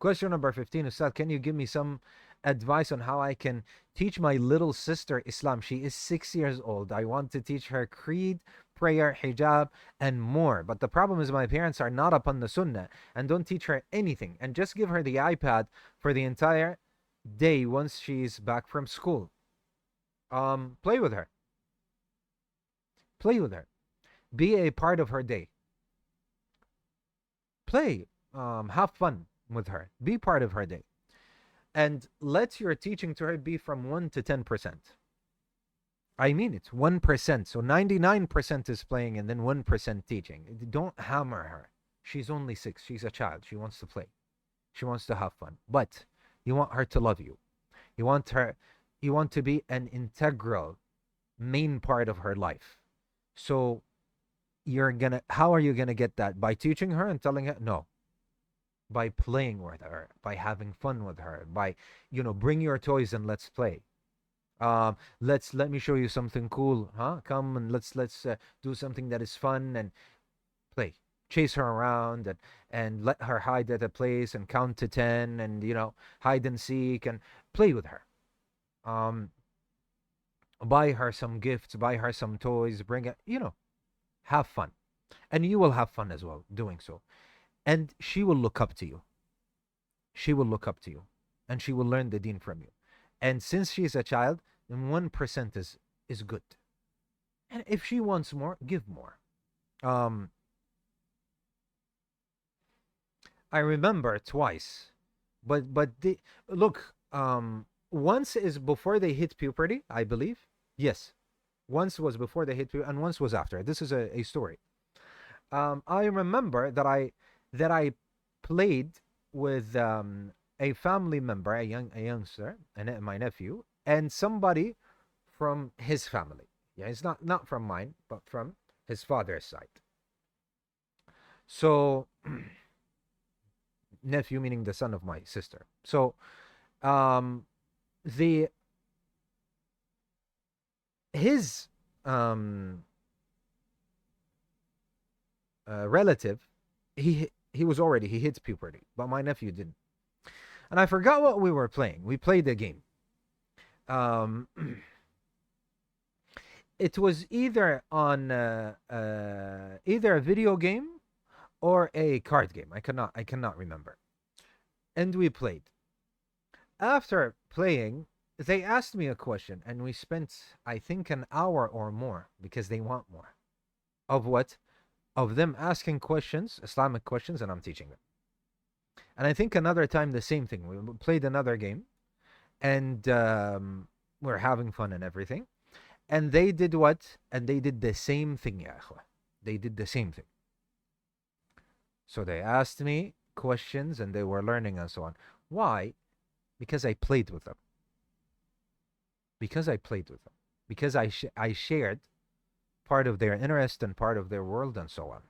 Question number 15, Ustadh, can you give me some advice on how I can teach my little sister Islam? She is 6 years old. I want to teach her creed, prayer, hijab, and more. But the problem is my parents are not upon the sunnah and don't teach her anything. And just give her the iPad for the entire day once she's back from school. Play with her. Play with her. Be a part of her day. Play. Have fun with her. Be part of her day. And let your teaching to her be from 1 to 10%. I mean it, 1%. So 99% is playing and then 1% teaching. Don't hammer her. She's only 6. She's a child. She wants to play. She wants to have fun. But you want her to love you. You want to be an integral main part of her life. So how are you gonna get that? By teaching her and telling her? No. By playing with her, by having fun with her, by, bring your toys and let's play. Let me show you something cool, huh? Come and let's do something that is fun and play. Chase her around and let her hide at a place and count to 10 and hide and seek and play with her. Buy her some gifts, buy her some toys, bring it, have fun. And you will have fun as well doing so. And she will look up to you. She will look up to you. And she will learn the deen from you. And since she is a child, then 1% is good. And if she wants more, give more. I remember twice. But look, once is before they hit puberty, I believe. Yes. Once was before they hit puberty, and once was after. This is a story. I remember that I played with a family member, a youngster, and my nephew, and somebody from his family. Yeah, it's not from mine, but from his father's side. So, nephew meaning the son of my sister. So, his relative, he hit puberty, but my nephew didn't. And I forgot what we were playing. We played a game. It was either a video game or a card game. I cannot remember. And we played. After playing, they asked me a question, and we spent, I think, an hour or more because they want more. Of what? Of them asking questions, Islamic questions, and I'm teaching them. And I think another time the same thing. We played another game, and we're having fun and everything. And they did what? And they did the same thing, ya akhwa. They did the same thing. So they asked me questions, and they were learning and so on. Why? Because I played with them. Because I shared part of their interest and part of their world and so on.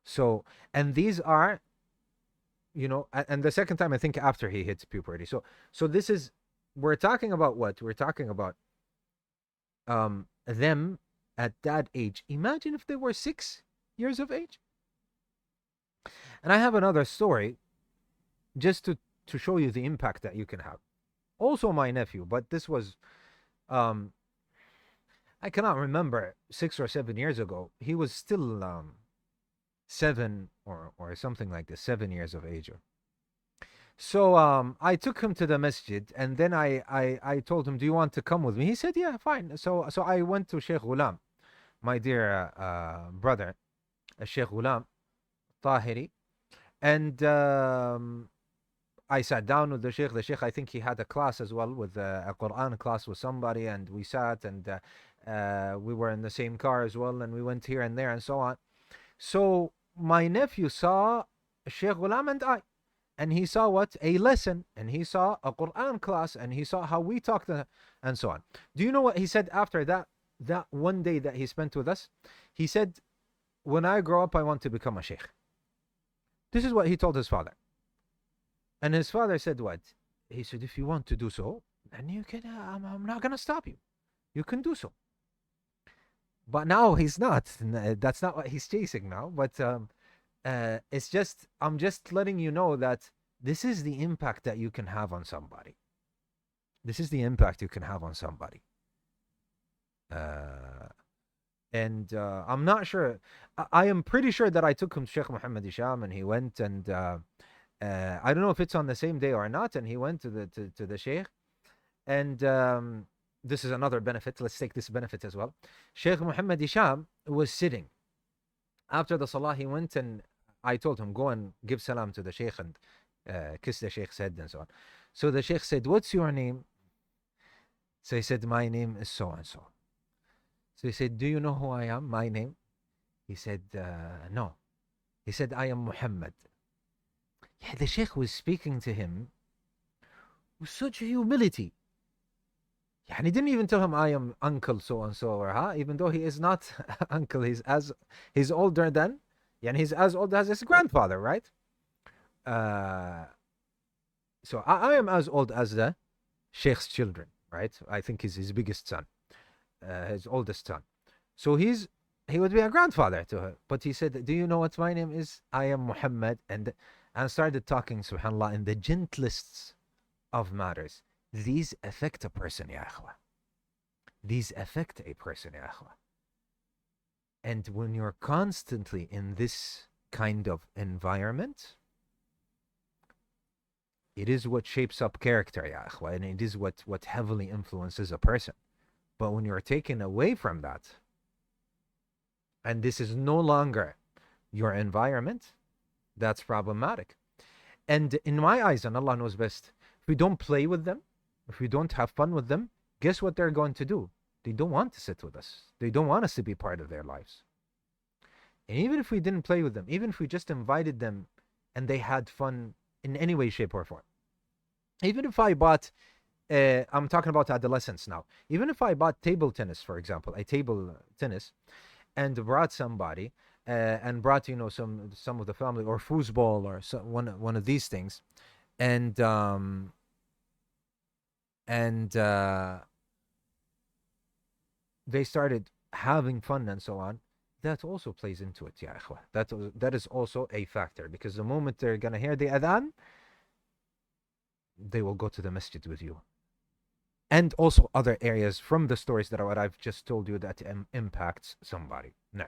So, and these are, and the second time I think after he hits puberty. So this is, we're talking about what? We're talking about them at that age. Imagine if they were 6 years of age. And I have another story just to show you the impact that you can have. Also my nephew, but this was, I cannot remember, 6 or 7 years ago. He was still 7 or something like this, 7 years of age. So I took him to the masjid, and then I told him, do you want to come with me? He said, yeah, fine. So I went to Sheikh Ghulam, my dear brother, Sheikh Ghulam Tahiri, and I sat down with the Sheikh. The Sheikh, I think he had a class as well, with a Quran class with somebody, and we sat, and we were in the same car as well, and we went here and there and so on. So my nephew saw Sheikh Ghulam and I, and he saw what? A lesson, and he saw a Quran class, and he saw how we talked and so on. Do you know what he said after that one day that he spent with us? He said, when I grow up, I want to become a sheikh. This is what he told his father. And his father said what? He said, if you want to do so, then you can, I'm not going to stop you. You can do so. But now he's not. That's not what he's chasing now. But it's just, I'm just letting you know that This is the impact that you can have on somebody. This is the impact you can have on somebody. And I'm not sure. I am pretty sure that I took him to Sheikh Muhammad Isham, and he went, and I don't know if it's on the same day or not. And he went to the Sheikh, and this is another benefit. Let's take this benefit as well. Sheikh Muhammad Isham was sitting after the Salah. He went, and I told him, go and give salam to the Sheikh and kiss the Sheikh's head and so on. So the Sheikh said, what's your name? So he said, my name is so and so. So he said, do you know who I am? My name? He said, no. He said, I am Muhammad. Yeah, the Sheikh was speaking to him with such humility. Yeah, and he didn't even tell him, I am uncle so and so, or even though he is not uncle, he's older than, and he's as old as his grandfather, right? So I am as old as the Sheikh's children, right? I think he's his biggest son, his oldest son. So he would be a grandfather to her. But he said, do you know what my name is? I am Muhammad. And started talking, subhanAllah, in the gentlest of matters. These affect a person, ya akhwa. These affect a person, ya akhwa. And when you're constantly in this kind of environment, it is what shapes up character, ya akhwa, and it is what heavily influences a person. But when you're taken away from that, and this is no longer your environment, that's problematic. And in my eyes, and Allah knows best, if we don't play with them, if we don't have fun with them, guess what they're going to do? They don't want to sit with us. They don't want us to be part of their lives. And even if we didn't play with them, even if we just invited them and they had fun in any way, shape, or form. Even if I bought, I'm talking about adolescents now. Even if I bought table tennis, for example, a table tennis, and brought somebody, and brought, you know, some of the family, or foosball, or one of these things, and they started having fun and so on, that also plays into it, ya ikhwah. That is also a factor, because the moment they're gonna hear the adhan, they will go to the masjid with you. And also other areas from the stories that I've just told you that impacts somebody. No.